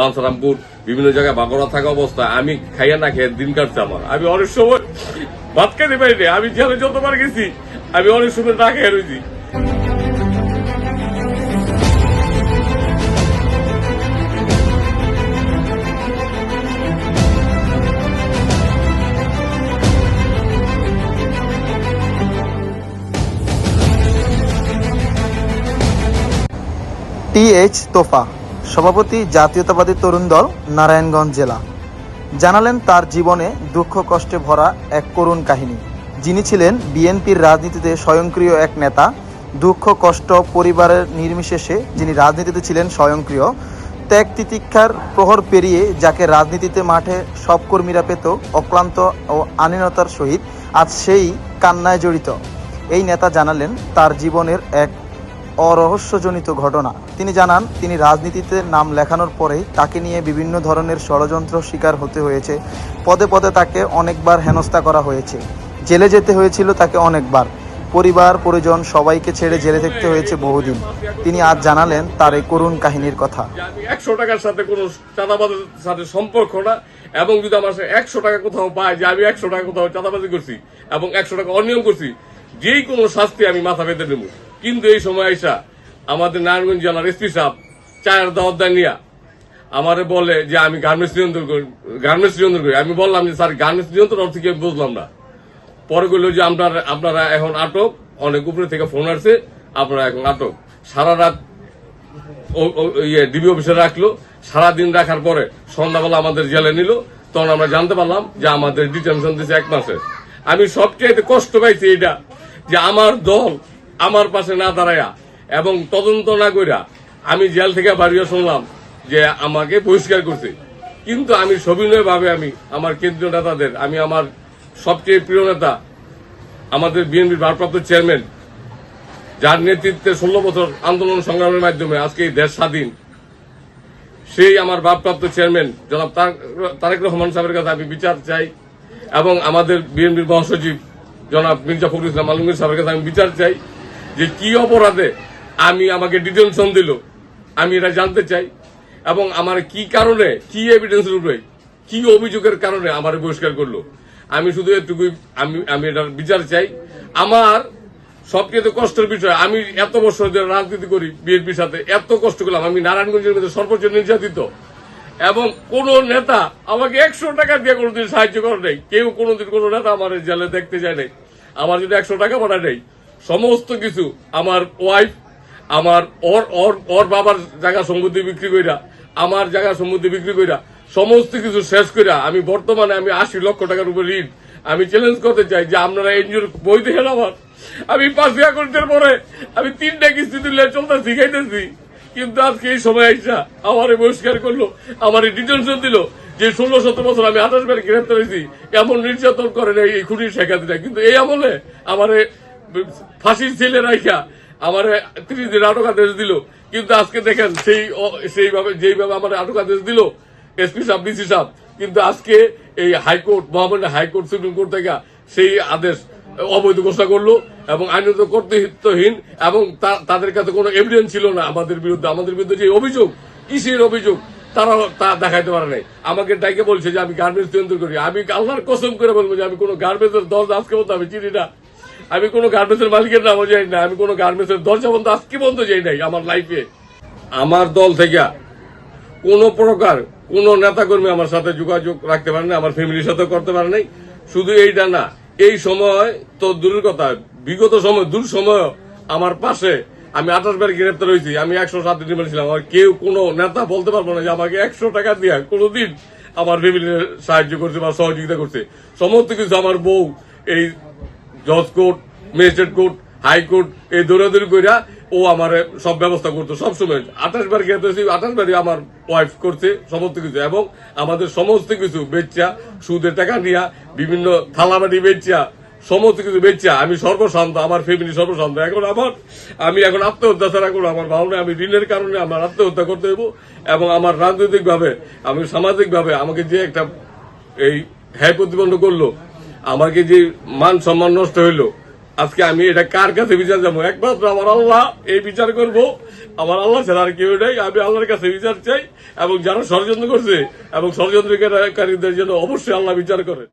বাঞ্ছারামপুর বিভিন্ন জায়গায় বাগড়া থাকা অবস্থায় আমি খাইয়া না খেয়ে দিন কাটছে আমার। আমি অনেক সময় ভাত খাইতে পারিনি, আমি জেলে যতবার গেছি আমি অনেক সময় না খেয়ে রয়েছি। টি.এইচ. তোফা, সভাপতি, জাতীয়তাবাদী তরুণ দল, নারায়ণগঞ্জ জেলা, জানালেন তার জীবনে দুঃখ কষ্টে ভরা এক করুণ কাহিনী। যিনি ছিলেন বিএনপির রাজনীতিতে স্বয়ংক্রিয় এক নেতা, দুঃখ কষ্ট পরিবারের নির্বিশেষে যিনি রাজনীতিতে ছিলেন স্বয়ংক্রিয়, ত্যাগ তিতিক্ষার প্রহর পেরিয়ে যাকে রাজনীতিতে মাঠে সব কর্মীরা পেত অক্লান্ত ও আনীনতার সহিত, আজ সেই কান্নায় জড়িত এই নেতা জানালেন তার জীবনের এক অরহস্যজনিত ঘটনা। তিনি জানান, তিনি রাজনীতিতে নাম লেখানোর পরেই তাকে নিয়ে বিভিন্ন ধরনের ষড়যন্ত্র শিকার হতে হয়েছে। পদে পদে তাকে অনেকবার হেনস্থা করা হয়েছে, জেলে যেতে হয়েছিল তাকে অনেকবার, পরিবার পরিজন সবাইকে ছেড়ে জেলে থাকতে হয়েছে বহুদিন। তিনি আজ জানালেন তার এই করুণ কাহিনীর কথা। আমি 100 টাকার সাথে কোনো চাঁদাবাজের সাথে সম্পর্ক না, এবং যদি আমার 100 টাকা কোথাও পায় যে আমি 100 টাকা কোথাও চাঁদাবাজি করছি এবং 100 টাকা অনিয়ম করছি, যেই কোনো শাস্তি আমি মাথা পেতে নেব। কিন্তু এই সময় আইসা আমাদের নারায়ণগঞ্জ জেলার এসপি সাহেব চায়ের দাওয়াত নিয়া আমারে বলে যে আমি গার্মেন্টস নিয়ন্ত্রণ করি। আমি বললাম যে স্যার গার্মেন্টস নিয়ন্ত্রণ অর্থ কি বুঝলাম না। পরে বললো যে আপনারা এখন আটক, অনেক উপরে থেকে ফোন আসছে, আপনারা এখন আটক। সারা রাত ডিবি অফিসে রাখলো, সারাদিন রাখার পরে সন্ধ্যাবেলা আমাদের জেলে নিল। তখন আমরা জানতে পারলাম যে আমাদের ডিটেনশন দিচ্ছে 1 মাসের। আমি সবচেয়ে কষ্ট পাইছি এটা যে আমার দল আমার পাশে না দাঁড়ায়া এবং তদন্ত না কইরা আমি জেল থেকে বাড়িয়ে শুনলাম যে আমাকে বহিষ্কার করছে। কিন্তু আমি সবিনয় ভাবে আমি আমার কেন্দ্রীয় নেতাদের, আমি আমার সবচেয়ে প্রিয় নেতা আমাদের বিএনপির ভারপ্রাপ্ত চেয়ারম্যান, যার নেতৃত্বে 16 বছর আন্দোলন সংগ্রামের মাধ্যমে আজকে এই দেশ স্বাধীন, সেই আমার ভারপ্রাপ্ত চেয়ারম্যান জনাব তারেক রহমান সাহেবের কাছে আমি বিচার চাই, এবং আমাদের বিএনপির মহাসচিব জনাব মির্জা ফখরুল ইসলাম আলমগীর সাহেবের কাছে আমি বিচার চাই যে কি অপরাধে আমাকে ডিটেনশন দিল, আমি এটা জানতে চাই, এবং আমার কি কারণে, কি এভিডেন্সের উপরে, কি অভিযোগের কারণে আমার বহিষ্কার করলো। আমি শুধু এটুকুই আমি এটার বিচার চাই। আমার সবচেয়ে কষ্টের বিষয়, আমি এত বছর ধরে রাজনীতি করি বিএনপির সাথে, এত কষ্ট করলাম, আমি নারায়ণগঞ্জের মধ্যে সর্বোচ্চ নির্যাতিত, এবং কোন নেতা আমাকে 100 টাকা দিয়ে কোনোদিন সাহায্য করে নাই। কেউ কোনোদিন কোন নেতা আমার জেলে দেখতে যায় নাই, আমার যদি 100 টাকা পাঠায় নেই। সমস্ত কিছু আমার ওয়াইফ, আমার ওর বাবার জায়গা সম্পত্তি বিক্রি কইরা, আমার জায়গা সম্পত্তি বিক্রি কইরা, সমস্ত কিছু শেষ কইরা আমি বর্তমানে 80 লক্ষ টাকার উপর ঋণ। আমি চ্যালেঞ্জ করতে চাই যে আপনারা এনজিওর বই দেখেন আমার, আমি 5 আগস্টের পরে আমি 3টা কিস্তি তুলে চলতে শিখাইতেছি, কিন্তু আজকে এই সময় আইসা আমারে বহিষ্কার করলো, আমার ডিটেনশন দিল। যে 16-17 বছর আমি 28 বার গ্রেফতার হয়েছি, এমন নির্যাতন করে নাই এই খুনির শেখ হাসিনা। কিন্তু এই আমলে আমারে ফাঁসির ছেলে রাইখা আমার 30 দিন আটকাদেশ দিল। কিন্তু আজকে দেখেন সেইভাবে যেইভাবে আমার আটকাদেশ দিল এসপি সাহেব, ডিসি সাহেব, কিন্তু আজকে এই হাইকোর্ট, মহামান্য হাইকোর্ট, সুপ্রিম কোর্ট থেকে সেই আদেশ অবৈধ ঘোষণা করলো এবং আইনত কর্তৃত্বহীন, এবং তাদের কাছে কোনো এভিডেন্স ছিল না আমাদের বিরুদ্ধে। আমাদের বিরুদ্ধে যে অভিযোগ, কিসের অভিযোগ, তারা তা দেখাইতে পারে নাই। আমাকে ডাইকে বলছে যে আমি গার্মেন্টস নিয়ন্ত্রণ করি। আমি আল্লাহর কসম করে বলবো যে আমি কোনো গার্মেন্টসের দরজা আজকে পর্যন্ত আমি চিনি না, আমি কোনো গার্মেন্টসের মালিকের নামও যাই না, আমি কোনো গার্মেন্টসের দরজা পর্যন্ত আজকে পর্যন্ত যাই নাই আমার লাইফে। আমার দল থেকে কোনো প্রকার কোন নেতাকর্মী আমার সাথে যোগাযোগ রাখতে পারে না, আমার ফ্যামিলির সাথে করতে পারে নাই। শুধু এইটা না, এই সময় তো দূরের কথা, বিগত সময় দূর সময় আমার পাশে আমি 28 বার গ্রেফতার হয়েছি, আমি 107 দিন ছিলাম। আমার কেউ কোনো নেতা বলতে পারবো না যে আমাকে 100 টাকা দিয়ে কোনোদিন আমার ফ্যামিলির সাহায্য করছে বা সহযোগিতা করছে। সমস্ত কিছু আমার বউ এই জজ কোর্ট, ম্যাজিস্ট্রেট কোর্ট, হাইকোর্ট এই দৌড়াদৌড়ি কইরা ও আমার সব ব্যবস্থা করতো সবসময়। 28 বার গ্রেফতার হয়েছি, 28 বারই আমার ওয়াইফ করছে সমস্ত কিছু, এবং আমাদের সমস্ত কিছু বেচা, সুদের টাকা নিয়া, বিভিন্ন থালাবাটি বেচা, সমস্ত কিছু বেচা আমি সর্বশান্ত, আমার ফ্যামিলি সর্বশান্ত। আমি এখন আত্মহত্যা ছাড়া করবো আমার ভাবনা, আমি ঋণের কারণে আমার আত্মহত্যা করতে হইব, এবং আমার রাজনৈতিক ভাবে, আমি সামাজিক ভাবে আমাকে যে একটা এই হ্যায় প্রতিবন্ধ করলো, আমাকে যে মান সম্মান নষ্ট হইলো, আজকে আমি এটা কার কাছে বিচার যাবো? একমাত্র আমার আল্লাহ এই বিচার করব। আমার আল্লাহ ছাড়া আর কেউ নেই। আমি আল্লাহর কাছে বিচার চাই, এবং যারা ষড়যন্ত্র করছে এবং ষড়যন্ত্রকারীদের জন্য অবশ্যই আল্লাহ বিচার করে।